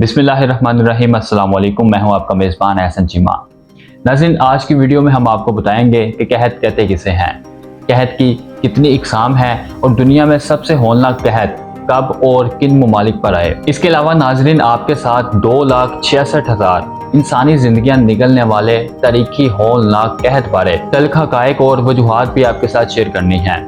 बिस्मिल्लाहिर्रहमानिर्रहीम। अस्सलाम वालेकुम। मैं हूं आपका मेज़बान एहसन चीमा। नाज़रीन, आज की वीडियो में हम आपको बताएंगे कि कहत कहते किसे हैं, कहत की कितनी इकसाम है और दुनिया में सबसे होलनाक कहत कब और किन ममालिक पर आए। इसके अलावा नाज़रीन, आपके साथ 2,66,000 इंसानी जिंदगियां निगलने वाले तारीखी होलनाक कहत बारे तल्ख हक़ाइक़ और वजूहात भी आपके साथ शेयर करनी है।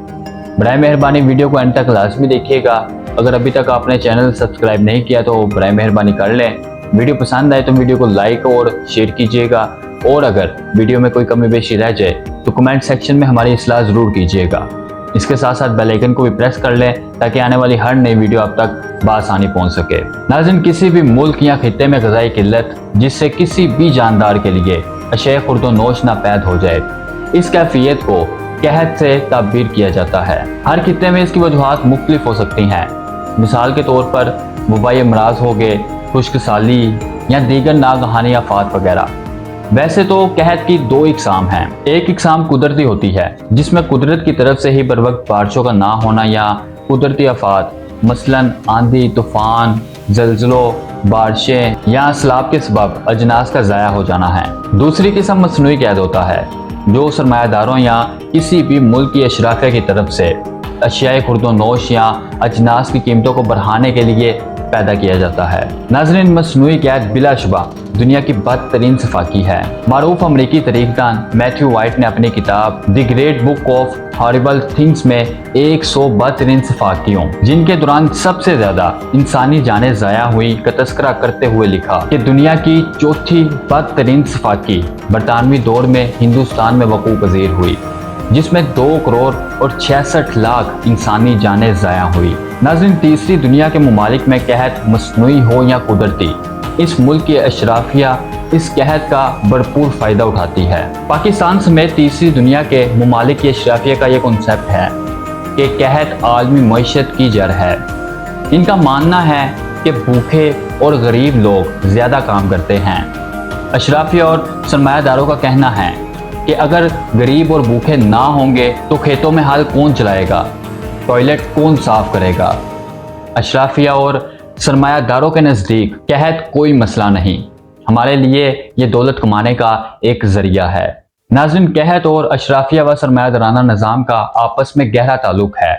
बराए मेहरबानी वीडियो को एंड तक लाजमी देखिएगा। अगर अभी तक आपने चैनल सब्सक्राइब नहीं किया तो बराए मेहरबानी कर लें। वीडियो पसंद आए तो वीडियो को लाइक और शेयर कीजिएगा, और अगर वीडियो में कोई कमी बेशी रह जाए तो कमेंट सेक्शन में हमारी इस्लाह ज़रूर कीजिएगा। इसके साथ साथ बेल आइकन को भी प्रेस कर लें ताकि आने वाली हर नई वीडियो आप तक बआसानी पहुंच सके। नाज़रीन, किसी भी मुल्क या खित्ते में ग़िज़ाई किल्लत जिससे किसी भी जानदार के लिए अशय खुर्दोनोश नापैद हो जाए, इस कैफियत को कहत से ताबीर किया जाता है। हर खित्ते में इसकी वजूहात मुख्तलिफ हो सकती हैं। मिसाल के तौर पर वबाई अमराज हो गए, खुश्क साली या दीगर नागहानी आफात वगैरह। वैसे तो कहत की दो इकसाम हैं। एक इकसाम कुदरती होती है जिसमें कुदरत की तरफ से ही बर वक्त बारिशों का ना होना या कुदरती आफात मसलन आंधी, तूफान, जल्जलों, बारिशें या सैलाब के सबब अजनास का ज़ाया हो जाना है। दूसरी किस्म मसनूई कहत होता है जो सरमायादारों या किसी भी मुल्क की अशराफिया की तरफ से अशियाए खुर्दोनोश या अजनास की कीमतों को बढ़ाने के लिए पैदा किया जाता है। नाज़रीन, मसनूई कहत बिलाशुबा दुनिया की बदतरीन सफाकी है। मारूफ अमरीकी तरीक़दान मैथ्यू वाइट ने अपनी किताब the great book of horrible things में 100 बदतरीन सफाकियों जिनके दौरान सबसे ज्यादा इंसानी जानें ज़ाया हुई का तस्करा करते हुए लिखा कि दुनिया की चौथी बदतरीन सफाकी बरतानवी दौर में हिंदुस्तान में वक़ू पज़ीर हुई, जिसमें 2 करोड़ और 66 लाख इंसानी जानें ज़ाया हुई। नाज़रीन, तीसरी दुनिया के ममालिक में कहत मसनूई हो या कुदरती, इस मुल्क की अशराफिया इस कहत का भरपूर फ़ायदा उठाती है। पाकिस्तान समेत तीसरी दुनिया के ममालिक की अशराफिया का ये कॉन्सेप्ट है कि कहत आलमी मईशत की जड़ है। इनका मानना है कि भूखे और गरीब लोग ज़्यादा काम करते हैं। अशराफिया और सरमायादारों का कहना है कि अगर गरीब और भूखे ना होंगे तो खेतों में हल कौन चलाएगा, टॉयलेट कौन साफ करेगा। अशराफिया और सरमायादारों के नज़दीक कहत कोई मसला नहीं, हमारे लिए ये दौलत कमाने का एक ज़रिया है। नाज़रीन, कहत और अशराफिया व सरमायादाराना निज़ाम का आपस में गहरा ताल्लुक है।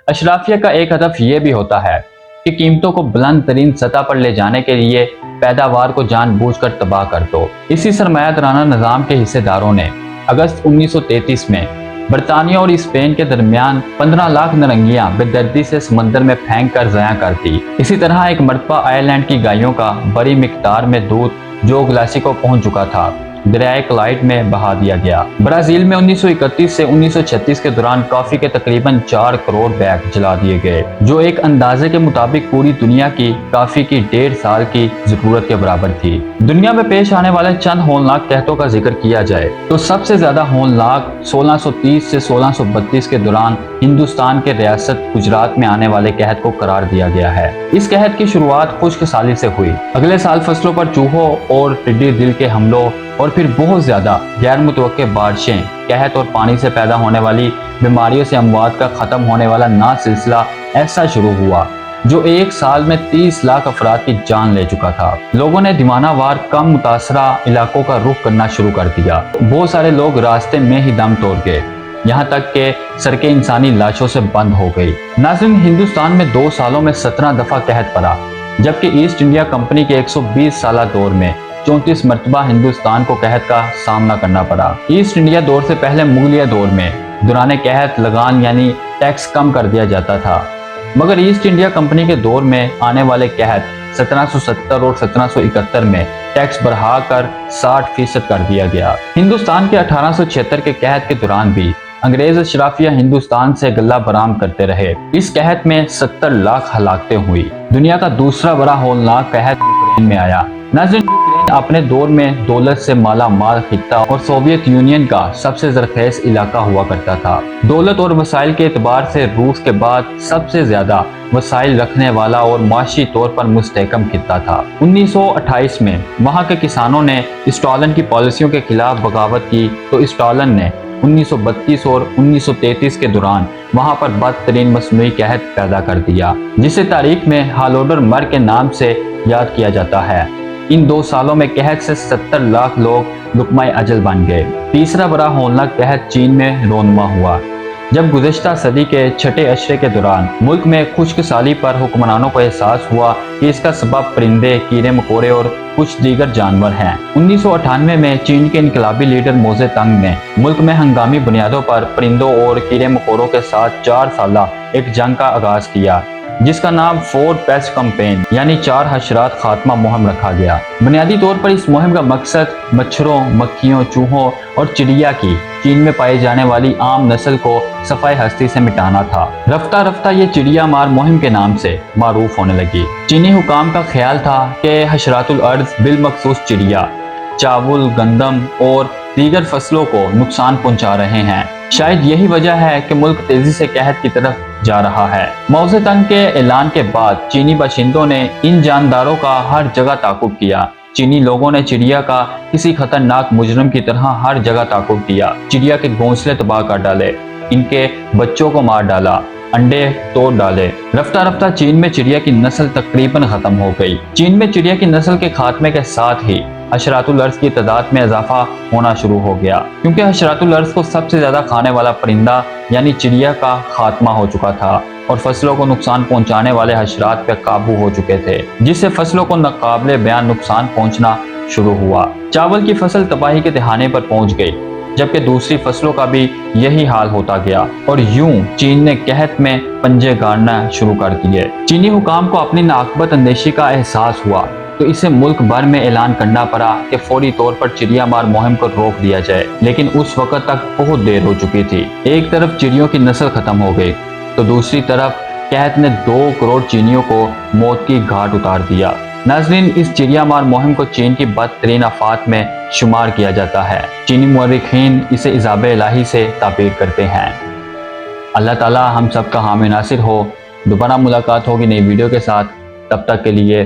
अशराफिया का एक हदफ ये भी होता है कि कीमतों को बुलंद तरीन सतह पर ले जाने के लिए पैदावार को जानबूझकर तबाह कर दो। इसी सरमायादाराना निज़ाम के हिस्सेदारों ने अगस्त 1933 में बरतानिया और स्पेन के दरमियान 15 लाख नारंगियां बेदर्दी से समंदर में फेंक कर ज़ाया कर दी। इसी तरह एक मरतबा आयरलैंड की गायों का बड़ी मिकदार में दूध जो ग्लासी को पहुंच चुका था दरियाए क्लाइड में बहा दिया गया। ब्राज़ील में 1931 से 1936 के दौरान कॉफी के तकरीबन 4 करोड़ बैग जला दिए गए, जो एक अंदाजे के मुताबिक पूरी दुनिया की कॉफी की 1.5 साल की जरूरत के बराबर थी। दुनिया में पेश आने वाले चंद होलनाक कहतों का जिक्र किया जाए तो सबसे ज्यादा होलनाक 1630 से 1632 के दौरान हिंदुस्तान के रियासत गुजरात में आने वाले कहत को करार दिया गया है। इस कहत की शुरुआत खुश्क साली से हुई। अगले साल फसलों पर चूहों और टिड्डी दिल के हमलों और फिर बहुत ज्यादा गैर मुतवक्के बारिशें, कहत और पानी से पैदा होने वाली बीमारियों से अमवात का खत्म होने वाला ना सिलसिला ऐसा शुरू हुआ जो एक साल में 30 लाख अफराद की जान ले चुका था। लोगों ने दीवानावार कम मुतासरा इलाकों का रुख करना शुरू कर दिया। बहुत सारे लोग रास्ते में ही दम तोड़ गए, यहाँ तक के सड़कें इंसानी लाशों से बंद हो गई। नाज़रीन, हिंदुस्तान में 2 सालों में 17 दफा कहत पड़ा, जबकि ईस्ट इंडिया कंपनी के 120 साल दौर में 34 मरतबा हिंदुस्तान को कहत का सामना करना पड़ा। ईस्ट इंडिया दौर से पहले मुगलिया दौर में दौरान कहत लगान यानी टैक्स कम कर दिया जाता था, मगर ईस्ट इंडिया कंपनी के दौर में आने वाले कहत 1770 और 1771 में टैक्स बढ़ाकर 60% कर दिया गया। हिंदुस्तान के 1876 के कहत के दौरान भी अंग्रेज अशराफिया हिंदुस्तान से गल्ला बरामद करते रहे। इस कहत में 70 लाख हलाकतें हुई। दुनिया का दूसरा बड़ा होलनाक कहत यूक्रेन में आया। नाज़रीन, यूक्रेन अपने दौर में दौलत से माला माल खित्ता और सोवियत यूनियन का सबसे जरखेज इलाका हुआ करता था। दौलत और वसाइल के एतबार से रूस के बाद सबसे ज्यादा वसाइल रखने वाला और माशी तौर पर मुस्तहकम खित्ता था। 1928 में वहाँ के किसानों ने स्टालिन की पॉलिसियों के खिलाफ बगावत की तो स्टालिन ने 1932 और 1933 के दौरान वहां पर बदतरीन मसनूई कहत पैदा कर दिया, जिसे तारीख में हालोडर मर के नाम से याद किया जाता है। इन 2 सालों में कहत से 70 लाख लोग लुकमा अजल बन गए। तीसरा बड़ा होलनाक कहत चीन में रोनुमा हुआ जब गुज़िश्ता सदी के छठे अशरे के दौरान मुल्क में खुश्क साली पर हुक्मरानों को एहसास हुआ कि इसका सबब परिंदे, कीड़े मकोड़े और कुछ दीगर जानवर हैं। 1998 में चीन के इनकलाबी लीडर मोजे तंग ने मुल्क में हंगामी बुनियादों पर परिंदों और कीड़े मकोड़ों के साथ 4 साला एक जंग का आगाज किया, जिसका नाम 4 पेस्ट कैंपेन यानी 4 हशरात खात्मा मुहिम रखा गया। बुनियादी तौर पर इस मुहिम का मकसद मच्छरों, मक्खियों, चूहों और चिड़िया की चीन में पाई जाने वाली आम नस्ल को सफाई हस्ती से मिटाना था। रफ्ता रफ्ता ये चिड़िया मार मुहिम के नाम से मारूफ होने लगी। चीनी हुकाम का ख्याल था कि हशरातुल अर्ज बिलमखसूस चिड़िया चावल, गंदम और दीगर फसलों को नुकसान पहुंचा रहे हैं। शायद यही वजह है कि मुल्क तेजी से कहत की तरफ जा रहा है। मौजे तंग के ऐलान के बाद चीनी बाशिंदों ने इन जानदारों का हर जगह ताकुब किया। चीनी लोगों ने चिड़िया का किसी खतरनाक मुजरिम की तरह हर जगह ताकुब किया। चिड़िया के घोंसले तबाह कर डाले, इनके बच्चों को मार डाला, अंडे तोड़ डाले। रफ्ता रफ्ता चीन में चिड़िया की नस्ल तकरीबन खत्म हो गई। चीन में चिड़िया की नस्ल के खात्मे के साथ ही हशरातुल अर्ज की तादाद में इजाफा होना शुरू हो गया, क्योंकि हशरातुल अर्ज को सबसे ज्यादा खाने वाला परिंदा यानी चिड़िया का खात्मा हो चुका था और फसलों को नुकसान पहुंचाने वाले हशरात पे काबू हो चुके थे, जिससे फसलों को नाकाबिले बयान नुकसान पहुंचना शुरू हुआ। चावल की फसल तबाही के तिहाने पर पहुंच गई, जबकि दूसरी फसलों का भी यही हाल होता गया और यूं चीन ने कहत में पंजे गाड़ना शुरू कर दिए। चीनी हुकाम को अपनी नाकबत अंदेशी का एहसास हुआ तो इसे मुल्क भर में ऐलान करना पड़ा कि फौरी तौर पर चिड़िया मार मुहिम को रोक दिया जाए, लेकिन उस वक्त तक बहुत देर हो चुकी थी। एक तरफ चिड़ियों की नस्ल खत्म हो गई तो दूसरी तरफ कहत ने 2 करोड़ चीनियों को मौत की घाट उतार दिया। नाज़रीन, इस चिड़िया मार मुहिम को चीन की बदतरीन आफात में शुमार किया जाता है। चीनी मुअर्रिखीन इसे इजाबे इलाही से ताबीर करते हैं। अल्लाह ताला हम सब का हामी नासिर हो। दोबारा मुलाकात होगी नई वीडियो के साथ, तब तक के लिए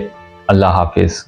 अल्लाह हाफिज़।